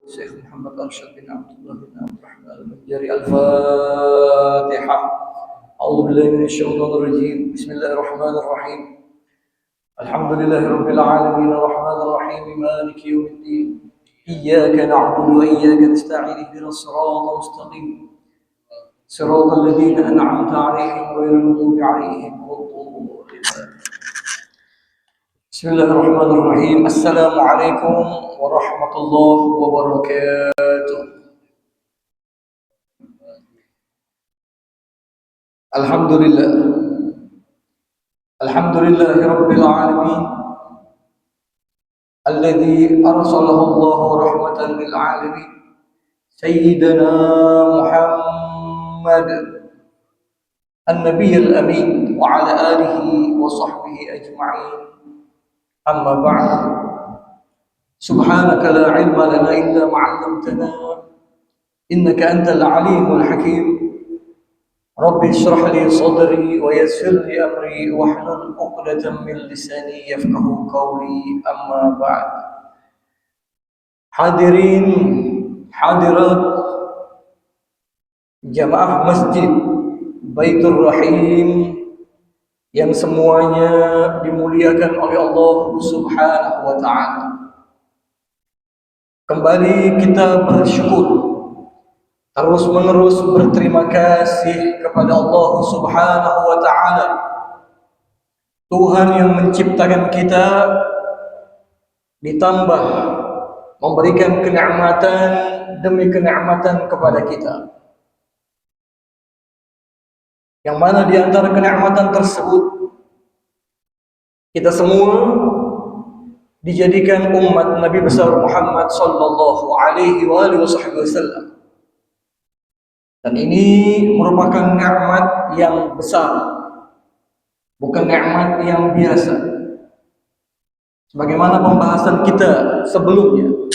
الشيخ محمد أرشد بن عبد الله بن عبد الرحمن المنجري. الفاتحة. أعوذ بالله من الشيطان الرجيم. بسم الله الرحمن الرحيم. الحمد لله رب العالمين الرحمن الرحيم مالك يوم الدين. إياك نعبد وإياك نستعين اهدنا الصراط المستقيم صراط الذين أنعمت عليهم غير المغضوب عليهم ولا الضالين. بسم الله الرحمن الرحيم. السلام عليكم ورحمة الله وبركاته. الحمد لله رب العالمين الذي أرسله الله رحمة للعالمين سيدنا محمد النبي الأمين وعلى آله وصحبه أجمعين. أما بعد، سبحانك لا علم لنا إلا ما علمتنا إنك أنت العليم الحكيم. رب اشرح لي صدري ويسر لي أمري واحلل عقدة من لساني يفقه قولي. أما بعد، hadirin hadirat jamaah Masjid Baitur Rahim yang semuanya dimuliakan oleh Allah Subhanahu wa taala. Kembali kita bersyukur, terus-menerus berterima kasih kepada Allah Subhanahu wa taala, Tuhan yang menciptakan kita, ditambah memberikan kenikmatan demi kenikmatan kepada kita. Yang mana di antara kenikmatan tersebut, kita semua dijadikan umat Nabi besar Muhammad sallallahu alaihi wasallam. Dan ini merupakan nikmat yang besar, bukan nikmat yang biasa. Sebagaimana pembahasan kita sebelumnya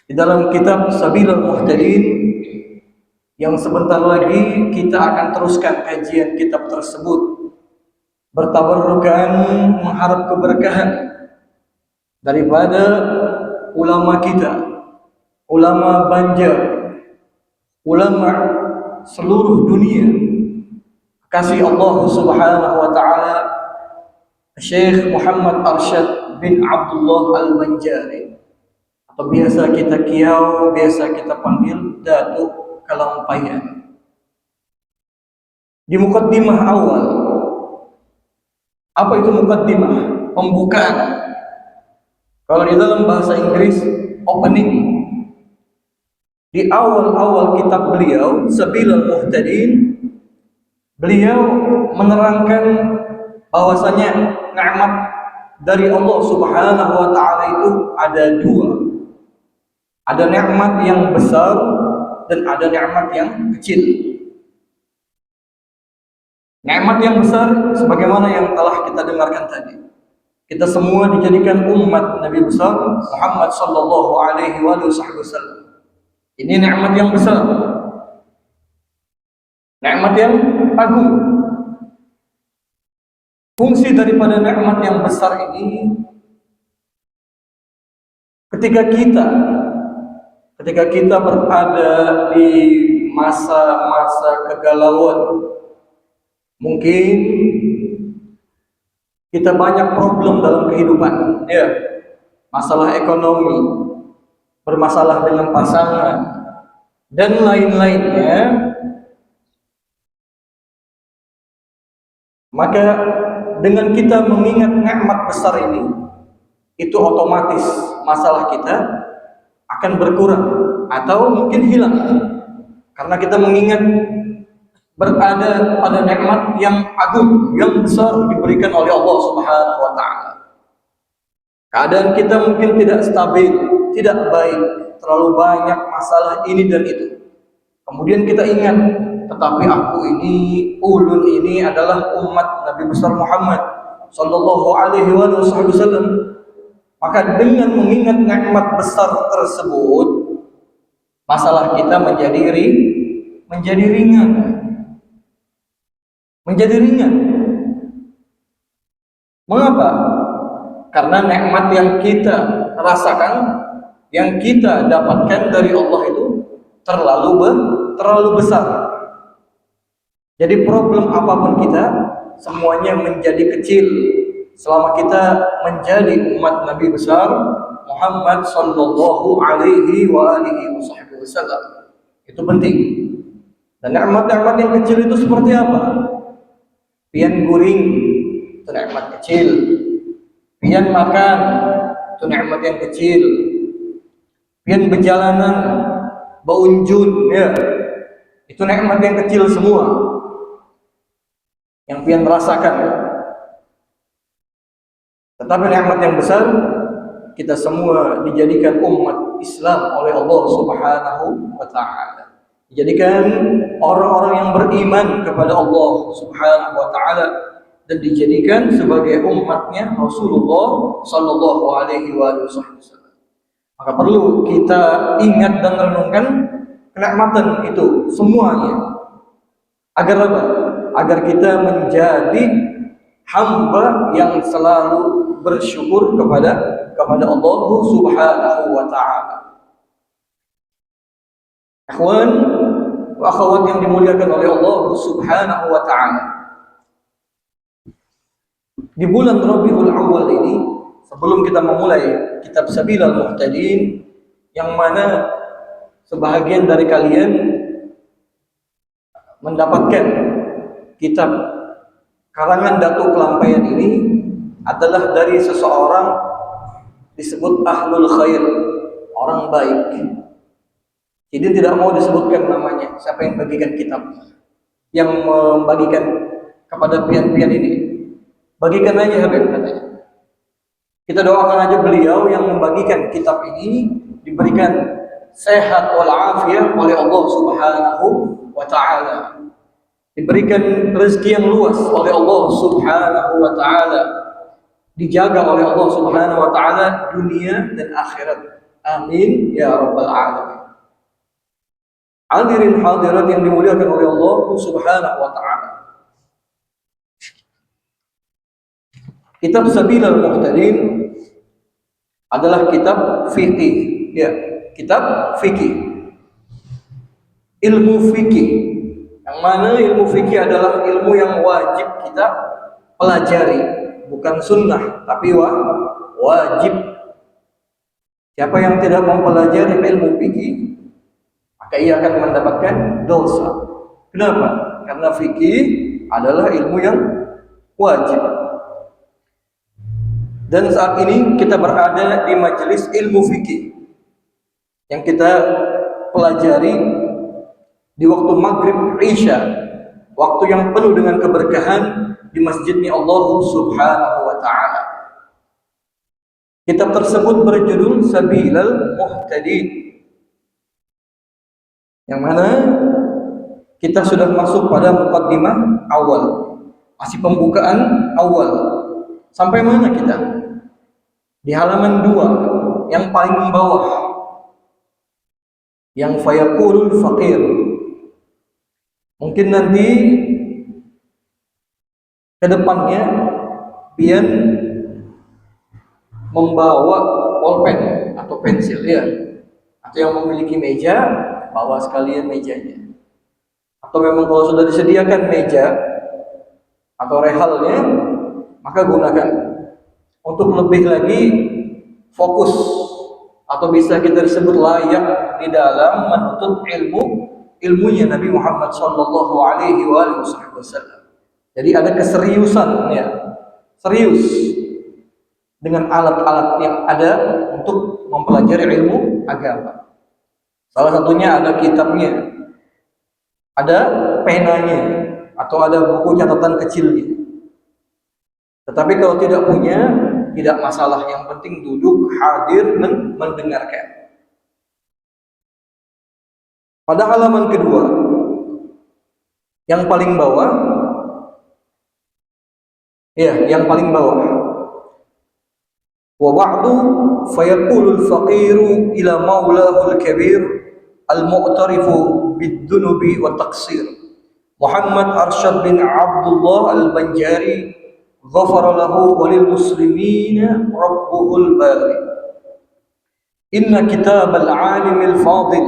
di dalam kitab Sabilul Muhtadin, yang sebentar lagi kita akan teruskan kajian kitab tersebut, bertabarrukan mengharap keberkahan daripada ulama kita, ulama Banjar, ulama seluruh dunia, kasih Allah Subhanahu wa taala, Syekh Muhammad Arsyad bin Abdullah Al-Banjari, atau biasa kita kiau, biasa kita panggil Datuk Kalampayan. Di mukaddimah awal, apa itu mukaddimah? Pembukaan. Kalau di dalam bahasa Inggris, opening. Di awal-awal kitab beliau, Sabilul Muhtadin, beliau menerangkan bahwasanya nikmat dari Allah Subhanahu wa taala itu ada dua. Ada nikmat yang besar dan ada nikmat yang kecil. Nikmat yang besar sebagaimana yang telah kita dengarkan tadi. Kita semua dijadikan umat Nabi besar Muhammad sallallahu alaihi wasallam. Ini nikmat yang besar. Nikmat yang agung. Fungsi daripada nikmat yang besar ini, ketika kita berada di masa-masa kegalauan, mungkin kita banyak problem dalam kehidupan, ya, masalah ekonomi, bermasalah dengan pasangan, dan lain-lainnya. Maka dengan kita mengingat nikmat besar ini, itu otomatis masalah kita akan berkurang atau mungkin hilang, karena kita mengingat berada pada nikmat yang agung, yang besar diberikan oleh Allah Subhanahu wa taala. Keadaan kita mungkin tidak stabil, tidak baik, terlalu banyak masalah ini dan itu. Kemudian kita ingat, tetapi aku ini, ulun ini adalah umat Nabi besar Muhammad sallallahu alaihi wasallam. Maka dengan mengingat nikmat besar tersebut, masalah kita menjadi ringan. Menjadi ringan. Mengapa? Karena nikmat yang kita rasakan yang kita dapatkan dari Allah itu terlalu besar. Jadi problem apapun kita, semuanya menjadi kecil selama kita menjadi umat Nabi besar Muhammad sallallahu alaihi wa alihi wasallam. Itu penting. Dan nikmat-nikmat yang kecil itu seperti apa? Pian guring, itu nikmat kecil. Pian makan, itu nikmat yang kecil. Pian berjalanan, beunjun, ya, itu nikmat yang kecil semua yang pian merasakan. Tetapi nikmat yang besar, kita semua dijadikan umat Islam oleh Allah Subhanahu wa Ta'ala. Dijadikan orang-orang yang beriman kepada Allah Subhanahu wa Ta'ala dan dijadikan sebagai umatnya Rasulullah sallallahu alaihi wasallam. Maka perlu kita ingat dan renungkan kenikmatan itu semuanya. Agar apa? Agar kita menjadi hamba yang selalu bersyukur kepada Allah Subhanahu wa Ta'ala. Ikhwan wa akhwat yang dimuliakan oleh Allah Subhanahu wa Ta'ala, di bulan Rabiul Awal ini, sebelum kita memulai kitab Sabilal Muhtadin, yang mana sebahagian dari kalian mendapatkan kitab karangan Datuk Kelampaian ini adalah dari seseorang disebut Ahlul Khair, orang baik. Jadi tidak mau disebutkan namanya, siapa yang bagikan kitab, yang membagikan kepada pian-pian ini. Bagikan aja Habib, katanya. Kita doakan aja beliau yang membagikan kitab ini diberikan sehat wal afiyah oleh Allah Subhanahu wa Ta'ala. Diberikan rezeki yang luas oleh Allah Subhanahu wa Ta'ala. Dijaga oleh Allah Subhanahu wa Ta'ala dunia dan akhirat. Amin ya rabbal alamin. Hadirin hadirat yang dimuliakan oleh Allah Subhanahu wa Ta'ala. Kitab Sabilal Muhtadin adalah kitab fikih, ya, kitab fikih. Ilmu fikih, yang mana ilmu fikih adalah ilmu yang wajib kita pelajari, bukan sunnah, tapi wajib. Siapa yang tidak mempelajari ilmu fikih, maka ia akan mendapatkan dosa. Kenapa? Karena fikih adalah ilmu yang wajib. Dan saat ini kita berada di majelis ilmu fikih yang kita pelajari di waktu maghrib Isya, waktu yang penuh dengan keberkahan di masjidnya Allah Subhanahu wa Ta'ala. Kitab tersebut berjudul Sabilal Muhtadin, yang mana kita sudah masuk pada muqaddimah awal, masih pembukaan awal. Sampai mana kita? Di halaman 2 yang paling bawah, yang fayaqulul faqir. Mungkin nanti ke depannya pian membawa pulpen atau pensil, ya, atau yang memiliki meja, bawa sekalian mejanya. Atau memang kalau sudah disediakan meja atau rehalnya, maka gunakan untuk lebih lagi fokus, atau bisa kita disebut layak di dalam menuntut ilmunya Nabi Muhammad sallallahu alaihi wasallam. Jadi ada keseriusan, ya, serius dengan alat-alat yang ada untuk mempelajari ilmu agama. Salah satunya ada kitabnya, ada penanya, atau ada buku catatan kecilnya. Tetapi kalau tidak punya, tidak masalah, yang penting duduk hadir dan mendengarkan. Pada halaman kedua yang paling bawah, ya, yang paling bawah, wa ba'du fayaqulul faqiru ila maulahul kabir al-mu'tarifu bid-dunubi wa taqsir Muhammad Arsyad bin Abdullah al-Banjari ghafara lahu walil muslimina rabbuhul bari. Inna kitab al-alim al-fadil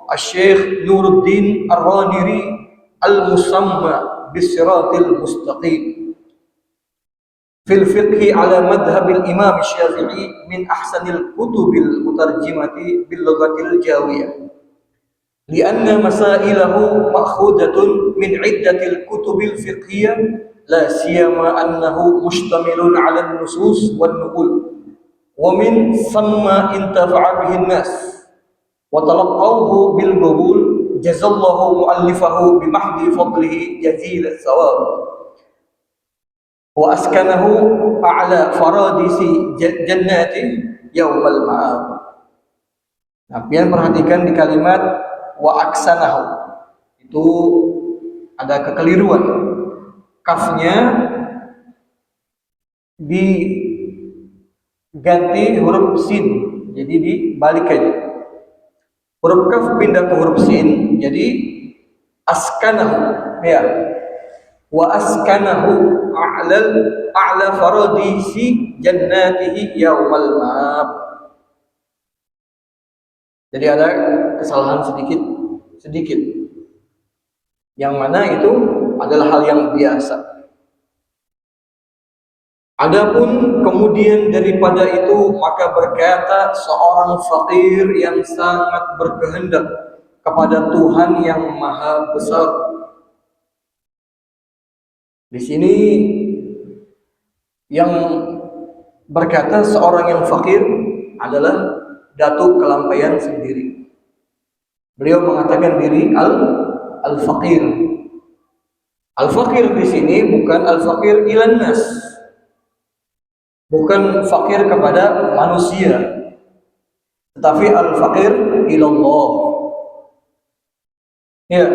Al-Syekh Nuruddin Ar-Raniri al-musamma bisiratil mustaqim fil fiqhi ala madhhab al-imam Syafi'i min ahsanil kutubil mutarjimati bil lughatil jawiyah lianna masailahu ma'khudatun min iddatil kutubil fiqhiyah la siyama annahu mustamilun ala an-nusus wan nuqul wa min samma intafa'a bihi an-nas wa talaqawhu bil qabul jazallahu mu'allifahu bi mahdi fadlihi jazil as-sawab wa askanahu a'la faradisi jannati yaumal ma'ad. Nah, pian perhatikan di kalimat wa aksanahu itu ada kekeliruan, kafnya diganti huruf sin, jadi dibalik aja. Huruf kaf pindah ke huruf sin, jadi askanahu, ya. Wa askanahu a'la faradisi jannatihi yaumal ma'ab. Jadi ada kesalahan sedikit, yang mana itu adalah hal yang biasa. Adapun kemudian daripada itu, maka berkata seorang fakir yang sangat berkehendak kepada Tuhan yang Maha Besar. Di sini yang berkata seorang yang fakir adalah Datuk Kelampaian sendiri. Beliau mengatakan diri al-fakir. Al-fakir di sini bukan al-fakir ilan nas, bukan fakir kepada manusia, tetapi al-fakir ilallah. Ya,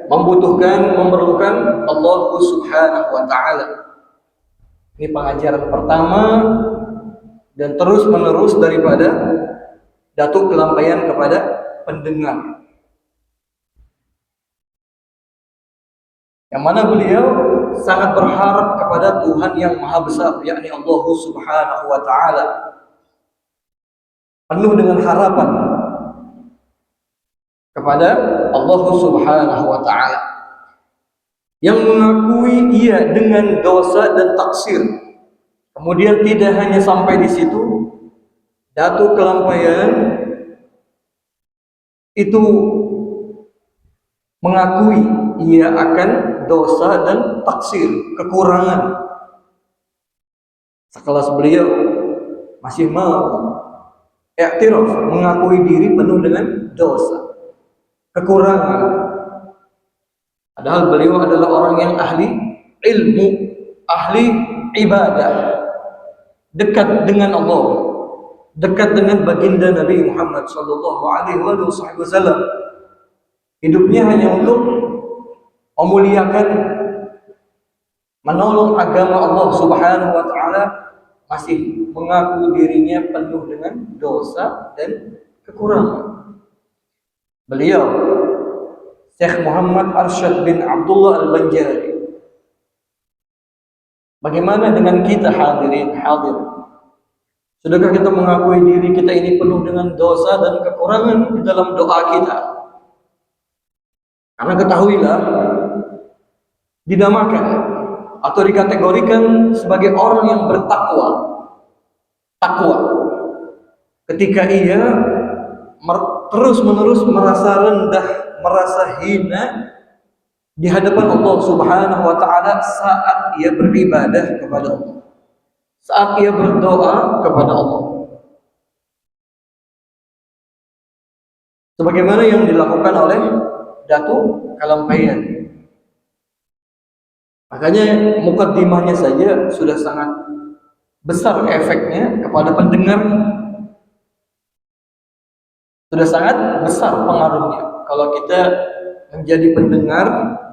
memerlukan Allah Subhanahu wa taala. Ini pengajaran pertama dan terus menerus daripada Datuk Kelampaian kepada pendengar. Yang mana beliau sangat berharap kepada Tuhan yang Maha Besar, yakni Allah Subhanahu wa taala. Penuh dengan harapan kepada Allah Subhanahu wa taala. Yang mengakui ia dengan dosa dan taksir. Kemudian tidak hanya sampai di situ, Datuk Kelampaian itu mengakui ia akan dosa dan taksir, kekurangan. Sekelas beliau masih mau i'tiraf, mengakui diri penuh dengan dosa, kekurangan. Padahal beliau adalah orang yang ahli ilmu, ahli ibadah, dekat dengan Allah, dekat dengan baginda Nabi Muhammad sallallahu alaihi wasallam. Hidupnya hanya untuk memuliakan, menolong agama Allah Subhanahu wa taala, masih mengaku dirinya penuh dengan dosa dan kekurangan. Beliau Syekh Muhammad Arsyad bin Abdullah Al-Banjari. Bagaimana dengan kita hadirin hadir? Sudahkah kita mengakui diri kita ini penuh dengan dosa dan kekurangan di dalam doa kita? Karena ketahuilah, dinamakan atau dikategorikan sebagai orang yang bertakwa. Takwa. Ketika ia terus-menerus merasa rendah, merasa hina di hadapan Allah Subhanahu wa taala saat ia beribadah kepada Allah, saat ia berdoa kepada Allah. Sebagaimana yang dilakukan oleh Datuk Kelampaian. Makanya mukaddimahnya saja sudah sangat besar efeknya kepada pendengar. Sudah sangat besar pengaruhnya kalau kita menjadi pendengar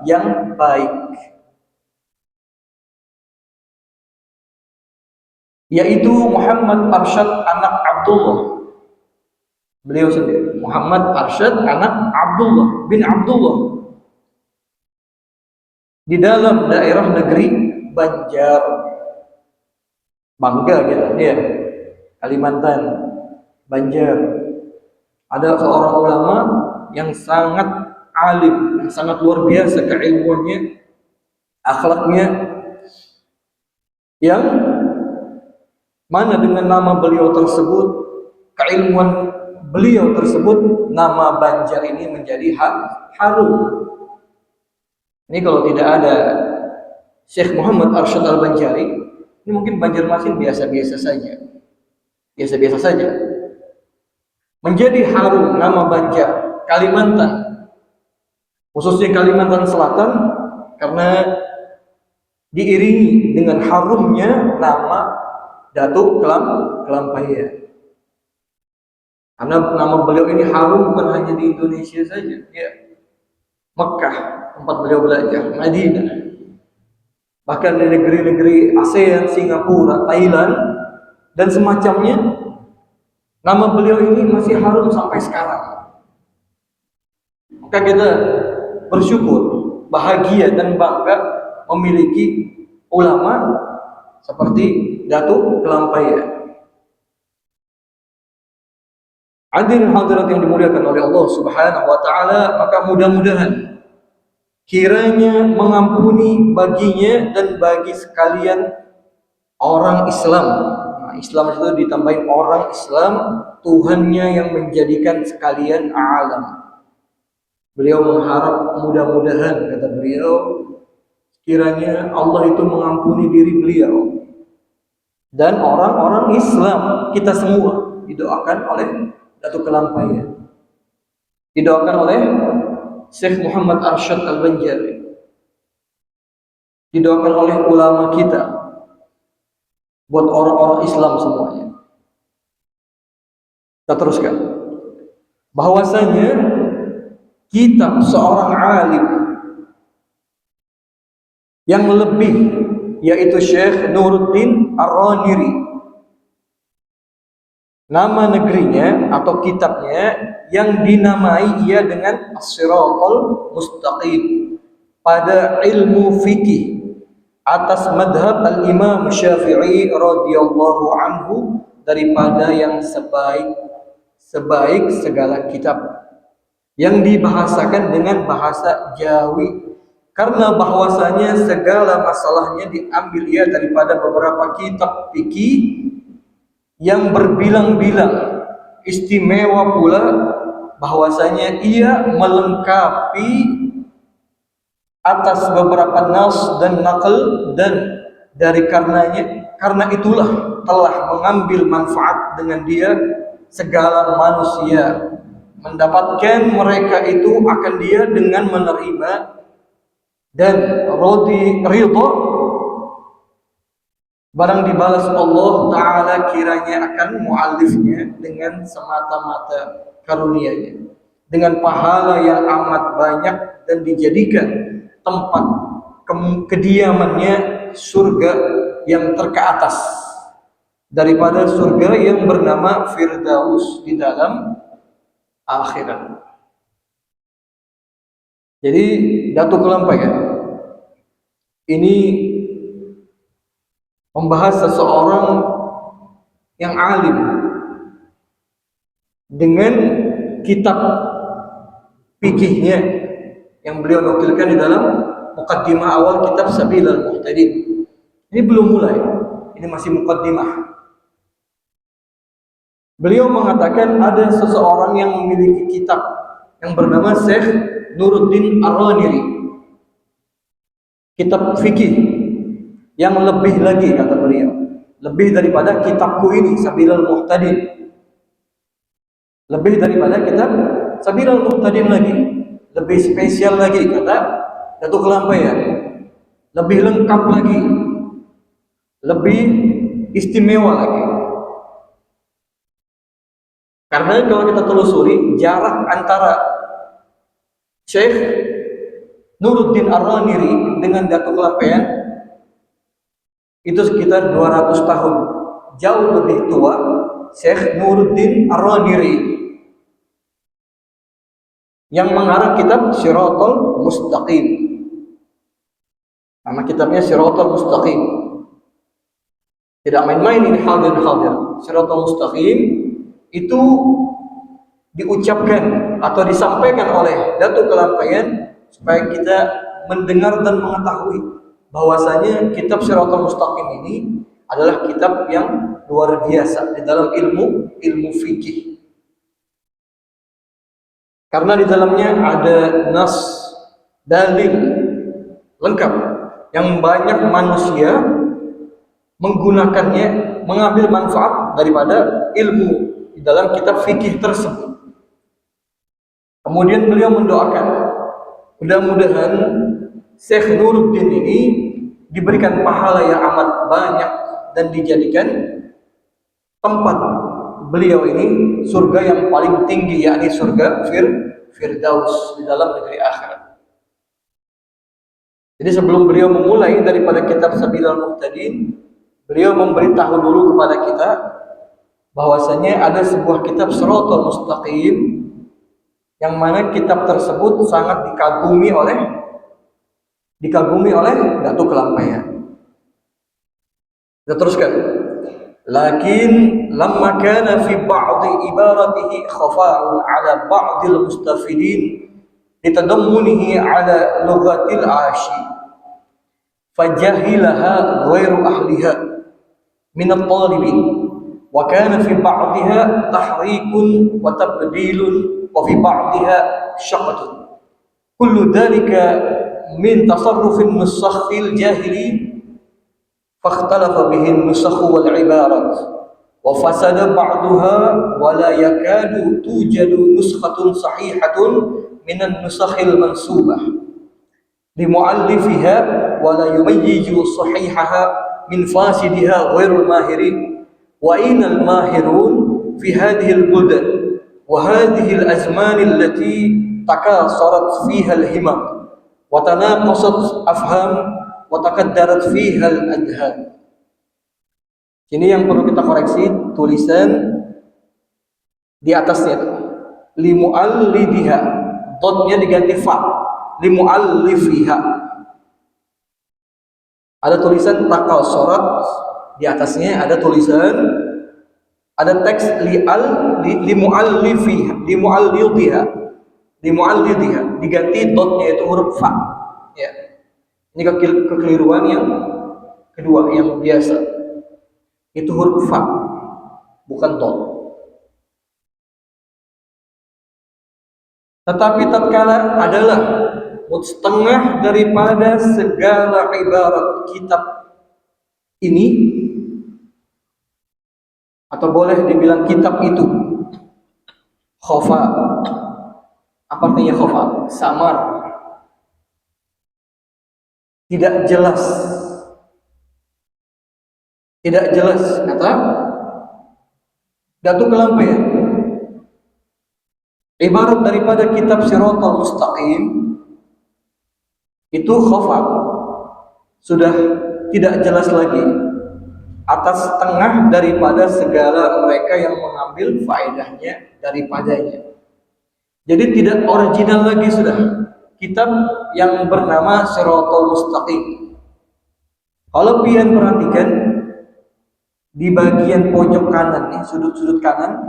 yang baik, yaitu Muhammad Arsyad anak Abdullah. Beliau sendiri Muhammad Arsyad anak Abdullah bin Abdullah, di dalam daerah negeri Banjar, Bangka gitu ya, Kalimantan. Banjar. Ada seorang ulama yang sangat alim, yang sangat luar biasa keilmuannya, akhlaknya, yang mana dengan nama beliau tersebut, keilmuan beliau tersebut, nama Banjar ini menjadi harum. Ini kalau tidak ada Syekh Muhammad Arsyad Al-Banjari, ini mungkin Banjarmasin biasa-biasa saja. Biasa-biasa saja. Menjadi harum nama Banjar, Kalimantan, khususnya Kalimantan Selatan, karena diiringi dengan harumnya nama Datuk Kelampaya. Karena nama beliau ini harum bukan hanya di Indonesia saja, ya. Mekah tempat beliau belajar, Madinah, bahkan di negeri-negeri ASEAN, Singapura, Thailand, dan semacamnya, nama beliau ini masih harum sampai sekarang. Maka kita bersyukur, bahagia dan bangga memiliki ulama seperti Datuk Kelampaya. Hadirin hadirat yang dimuliakan oleh Allah Subhanahu wa taala, maka mudah-mudahan kiranya mengampuni baginya dan bagi sekalian orang Islam. Nah, Islam itu ditambahin orang Islam, Tuhannya yang menjadikan sekalian alam. Beliau mengharap mudah-mudahan, kata beliau, kiranya Allah itu mengampuni diri beliau dan orang-orang Islam, kita semua didoakan oleh Datuk Kelampaya, didoakan oleh Syekh Muhammad Arsyad Al-Banjari, didoakan oleh ulama kita, buat orang-orang Islam semuanya. Kita teruskan bahwasanya kita seorang alim yang lebih, yaitu Syekh Nuruddin Ar-Raniri. Nama negerinya atau kitabnya yang dinamai ia dengan As-Siratal Mustaqim pada ilmu fikih atas madhab Al-Imam Syafi'i radhiyallahu anhu, daripada yang sebaik segala kitab yang dibahasakan dengan bahasa Jawi, karena bahwasanya segala masalahnya diambil ia daripada beberapa kitab fikih yang berbilang-bilang. Istimewa pula bahwasanya ia melengkapi atas beberapa nas dan naql, dan karena itulah telah mengambil manfaat dengan dia segala manusia, mendapatkan mereka itu akan dia dengan menerima dan ridha, barang dibalas Allah Ta'ala kiranya akan mu'alifnya dengan semata-mata karunia-Nya, dengan pahala yang amat banyak, dan dijadikan tempat kediamannya surga yang terkeatas daripada surga yang bernama Firdaus di dalam akhirat. Jadi Datuk Kelampaya ini membahas seseorang yang alim dengan kitab fikihnya yang beliau nukilkan di dalam muqaddimah awal kitab Sabilal Muhtadin. Ini belum mulai, ini masih muqaddimah. Beliau mengatakan ada seseorang yang memiliki kitab yang bernama Syekh Nuruddin Ar-Raniri, kitab fikih yang lebih lagi, kata beliau, lebih daripada kitabku ini Sabilal Muhtadin, lebih daripada kitab Sabilal Muhtadin lagi, lebih spesial lagi, kata Datuk Kelampaya, lebih lengkap lagi, lebih istimewa lagi. Karena kalau kita telusuri jarak antara Syekh Nuruddin Ar-Raniri dengan Datuk Kelampaya itu sekitar 200 tahun. Jauh lebih tua Syekh Nuruddin Ar-Raniri yang mengarang kitab Siratal Mustaqim. Nama kitabnya Siratal Mustaqim. Tidak main-main ini, hadir. Siratal Mustaqim itu diucapkan atau disampaikan oleh Datuk Kelampaian supaya kita mendengar dan mengetahui bahwasanya kitab Shiratal Mustaqim ini adalah kitab yang luar biasa di dalam ilmu fikih. Karena di dalamnya ada nas, dalil lengkap yang banyak manusia menggunakannya, mengambil manfaat daripada ilmu di dalam kitab fikih tersebut. Kemudian beliau mendoakan, mudah-mudahan Syekh Nuruddin ini diberikan pahala yang amat banyak dan dijadikan tempat beliau ini surga yang paling tinggi, yakni surga Firdaus di dalam negeri akhirat. Jadi sebelum beliau memulai daripada kitab Sabilal Muhtadin, beliau memberitahu dulu kepada kita bahwasanya ada sebuah kitab Shiratal Mustaqim yang mana kitab tersebut sangat dikagumi oleh Datuk Kelampaian. Kita teruskan. Lakin lamma kana fi ba'd ibaratihi khafa'un 'ala ba'd al-mustafidin litadammunihi 'ala lughatil 'ashi fajahilaha ghairu ahliha min at-talibin wa kana fi ba'dha tahrikun wa tabdilun wa fi ba'dha syaqqatun kullu dhalika min tasarrufin nusakhil jahilin فاختلف به النسخ والعبارات وفسد بعضها ولا يكاد توجد نسخة صحيحة من النسخ المنسوبة لمؤلفها ولا يميز صحيحها من فاسدها غير الماهرين وأين الماهرون في هذه البلدان وهذه الأزمان التي تكاثرت فيها الهمم وتناقصت أفهام watakaddarat fihal adhan. Ini yang perlu kita koreksi, tulisan di atasnya itu limuallidiha, dotnya diganti fa, limuallifiha. Ada tulisan takasurat di atasnya, ada tulisan, ada teks limuallifiha, limuallidiha, diganti dotnya itu huruf fa. Ya. Ini kekeliruan yang kedua, yang biasa. Itu huruf fa, bukan dot. Tetapi tatkala adalah setengah daripada segala ibarat kitab ini, atau boleh dibilang kitab itu khafa. Apa artinya khafa? Samar, tidak jelas kata Datuk Kelampaian. Ibarat daripada kitab Shiratal Mustaqim itu khafa, sudah tidak jelas lagi atas setengah daripada segala mereka yang mengambil faedahnya daripadanya. Jadi tidak original lagi sudah kitab yang bernama Shiratal Mustaqim. Kalau pian perhatikan di bagian pojok kanan nih, sudut-sudut kanan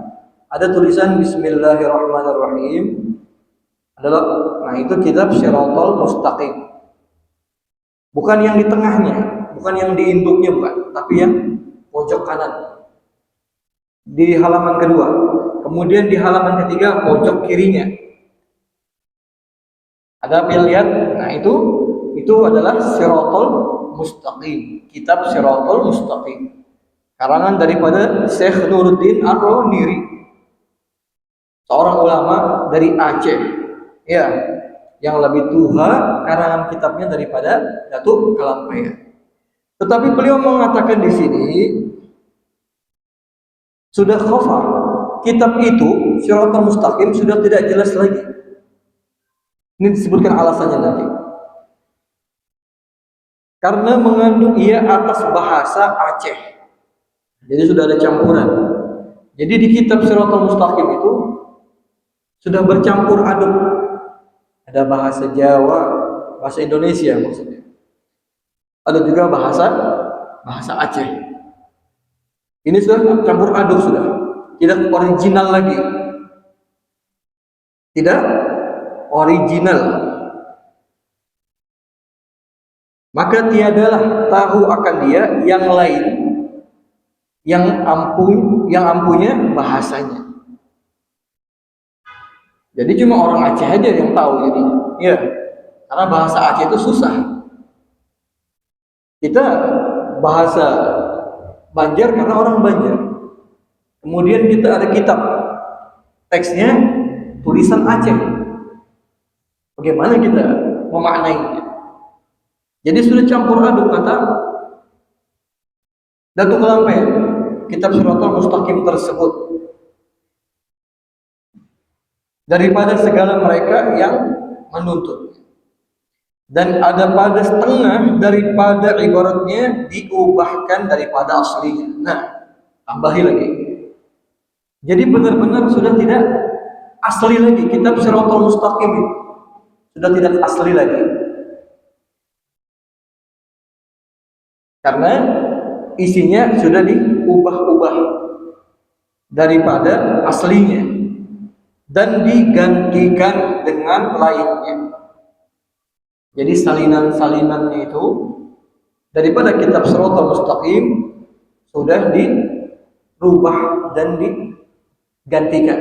ada tulisan Bismillahirrahmanirrahim. Nah itu kitab Shiratal Mustaqim. Bukan yang di tengahnya, bukan yang di induknya, bukan, tapi yang pojok kanan. Di halaman kedua. Kemudian di halaman ketiga pojok kirinya. Ada lihat, nah itu adalah Shiratal Mustaqim, kitab Shiratal Mustaqim, karangan daripada Syekh Nuruddin Ar-Niri, seorang ulama dari Aceh, ya, yang lebih tua karangan kitabnya daripada Datuk Kelampaian. Tetapi beliau mengatakan di sini sudah khafa, kitab itu Shiratal Mustaqim sudah tidak jelas lagi. Ini disebutkan alasannya nanti. Karena mengandung ia atas bahasa Aceh. Jadi sudah ada campuran. Jadi di kitab Shiratal Mustaqim itu sudah bercampur aduk. Ada bahasa Jawa, bahasa Indonesia maksudnya. Ada juga bahasa Aceh. Ini sudah campur aduk sudah. tidak original lagi. Tidak original. Maka tiadalah tahu akan dia yang lain yang ampunya bahasanya. Jadi cuma orang Aceh aja yang tahu jadi. Ya, karena bahasa Aceh itu susah. Kita bahasa Banjar karena orang Banjar. Kemudian kita ada kitab teksnya tulisan Aceh. Bagaimana kita memaknainya? Jadi sudah campur aduk kata Datuk Lampir, kitab Siratal Mustaqim tersebut, daripada segala mereka yang menuntut. Dan ada pada setengah daripada ibaratnya diubahkan daripada aslinya. Nah, tambahi lagi. Jadi benar-benar sudah tidak asli lagi kitab Siratal Mustaqim, sudah tidak asli lagi. Karena isinya sudah diubah-ubah daripada aslinya dan digantikan dengan lainnya. Jadi salinan-salinannya itu daripada kitab Siratal Mustaqim sudah dirubah dan digantikan.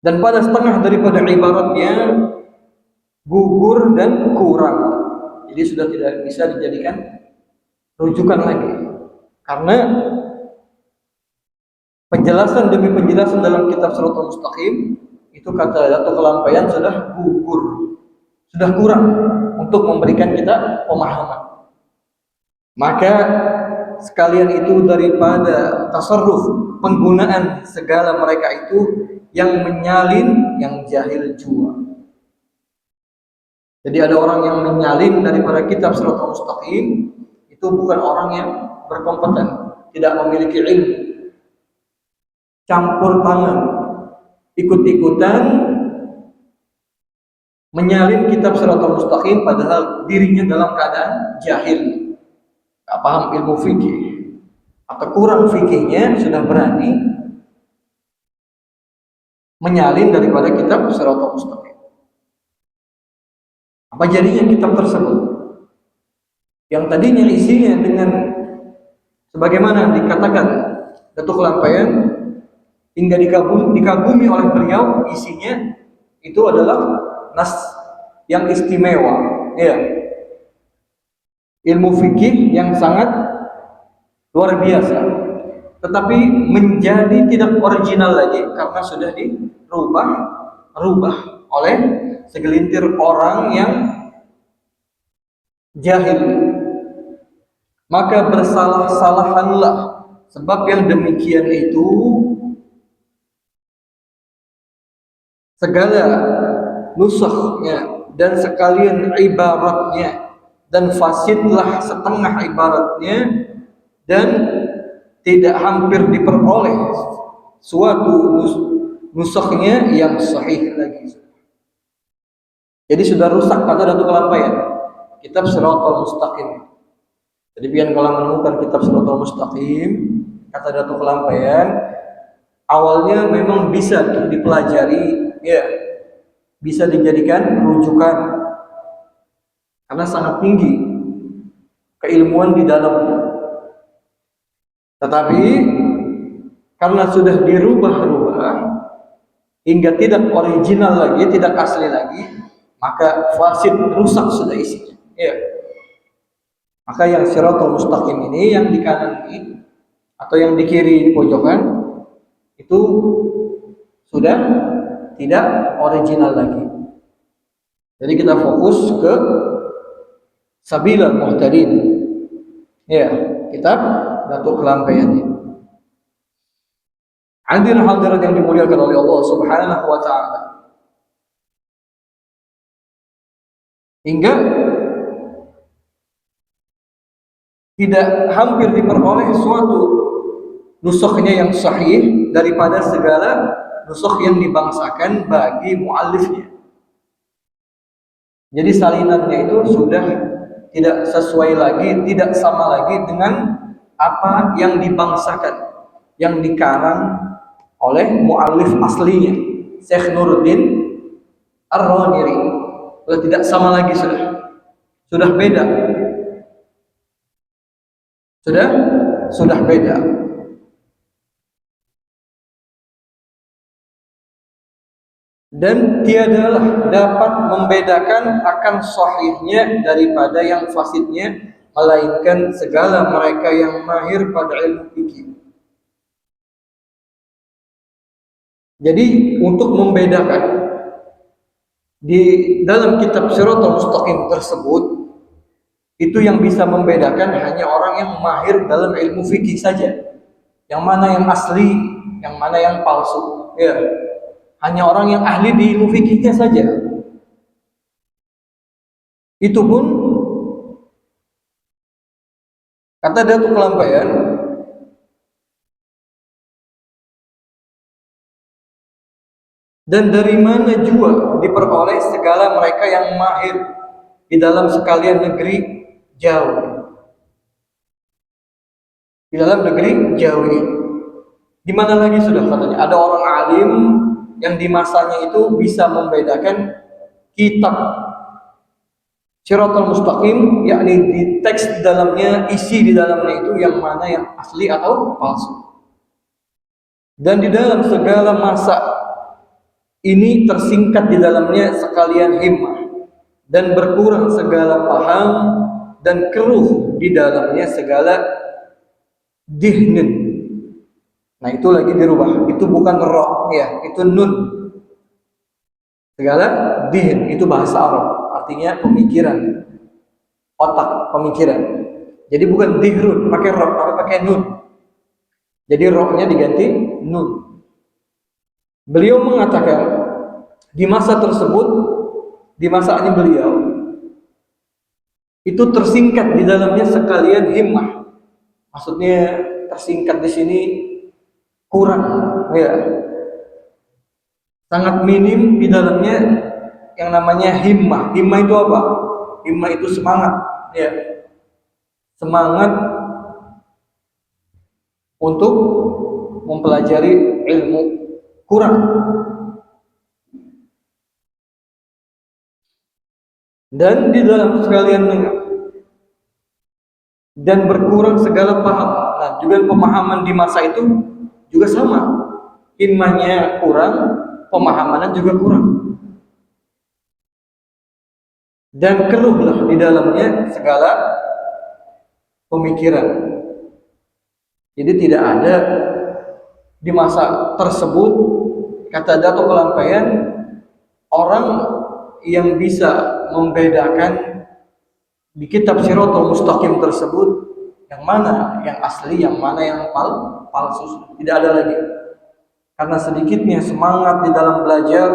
Dan pada setengah daripada ibaratnya gugur dan kurang. Jadi sudah tidak bisa dijadikan rujukan lagi. Karena penjelasan demi penjelasan dalam kitab Siratal Mustaqim itu kata Datuk Kelampaian sudah gugur, sudah kurang untuk memberikan kita pemahaman. Maka sekalian itu daripada tasarruf penggunaan segala mereka itu yang menyalin, yang jahil jua. Jadi ada orang yang menyalin daripada kitab Siratal Mustaqim, itu bukan orang yang berkompeten, tidak memiliki ilmu, campur tangan, ikut-ikutan menyalin kitab Siratal Mustaqim padahal dirinya dalam keadaan jahil, tak paham ilmu fikih atau kurang fikihnya, sudah berani menyalin daripada kitab Siratal Mustaqim. Apa jadinya kitab tersebut? Yang tadinya isinya dengan sebagaimana dikatakan Datuk Lampaian hingga dikagumi oleh beliau, isinya itu adalah nas yang istimewa, ya. Ilmu fikih yang sangat luar biasa, tetapi menjadi tidak original lagi karena sudah dirubah oleh segelintir orang yang jahil. Maka bersalah-salahanlah, sebab yang demikian itu segala nusakhnya dan sekalian ibaratnya, dan fasidlah setengah ibaratnya, dan tidak hampir diperoleh suatu nusakhnya yang sahih lagi. Jadi sudah rusak kata Datuk Kelampaian kitab Siratal Mustaqim. Jadi biar kalau menemukan kitab Siratal Mustaqim, kata Datuk Kelampaian, awalnya memang bisa dipelajari, ya, bisa dijadikan rujukan karena sangat tinggi keilmuan di dalamnya. Tetapi karena sudah dirubah-rubah hingga tidak original lagi, tidak asli lagi, maka fasid, rusak sudah isinya. Ya. Maka yang Siratal Mustaqim ini, yang di kanan ini atau yang di kiri pojokan itu sudah tidak original lagi. Jadi kita fokus ke Sabilal Muhtadin. Ya, kitab Datuk Kelampaian ini. Hadirin-hadirat yang dimuliakan oleh Allah Subhanahu wa taala. Hingga tidak hampir diperoleh suatu nusakhnya yang sahih daripada segala nusakh yang dibangsakan bagi muallifnya. Jadi salinannya itu sudah tidak sesuai lagi, tidak sama lagi dengan apa yang dibangsakan. yang dikarang oleh muallif aslinya, Syekh Nuruddin Ar-Raniri. Sudah tidak sama lagi, sudah beda, sudah beda. Dan tiadalah dapat membedakan akan sahihnya daripada yang fasidnya, melainkan segala mereka yang mahir pada ilmu fikih. Jadi untuk membedakan di dalam kitab Shirathul Mustaqim tersebut, itu yang bisa membedakan hanya orang yang mahir dalam ilmu fikih saja. Yang mana yang asli, yang mana yang palsu. Ya. Hanya orang yang ahli di ilmu fikihnya saja. Itu pun kata Datuk Kelampaian, dan dari mana juga diperoleh segala mereka yang mahir di dalam sekalian negeri jauh. Di dalam negeri jauh. Di mana lagi sudah katanya ada orang alim yang di masanya itu bisa membedakan kitab Shirathul Mustaqim, yakni di teks di dalamnya, isi di dalamnya itu yang mana yang asli atau palsu. Dan di dalam segala masa ini tersingkat di dalamnya sekalian himmah, dan berkurang segala paham, dan keruh di dalamnya segala dihnin. Nah itu lagi dirubah, itu bukan roh ya, itu nun. Segala dihin itu bahasa Arab, artinya pemikiran, otak, pemikiran. Jadi bukan dihrun pakai roh, tapi pakai nun. Jadi rohnya diganti nun. Beliau mengatakan di masa tersebut, di masanya beliau itu tersingkat di dalamnya sekalian himmah. Maksudnya tersingkat di sini kurang, ya. Sangat minim di dalamnya yang namanya himmah. Himmah itu apa? Himmah itu semangat, ya. Semangat untuk mempelajari ilmu kurang. Dan di dalam sekalian dan berkurang segala paham. Nah, juga pemahaman di masa itu juga sama. Himmahnya kurang, pemahamannya juga kurang. Dan keruhlah di dalamnya segala pemikiran. Jadi tidak ada di masa tersebut, kata Datuk Kelampaian, orang yang bisa membedakan di kitab Shirathul Mustaqim tersebut yang mana yang asli, yang mana yang palsu. Tidak ada lagi. Karena sedikitnya semangat di dalam belajar,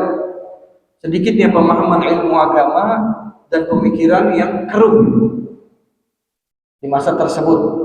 sedikitnya pemahaman ilmu agama dan pemikiran yang keruh di masa tersebut.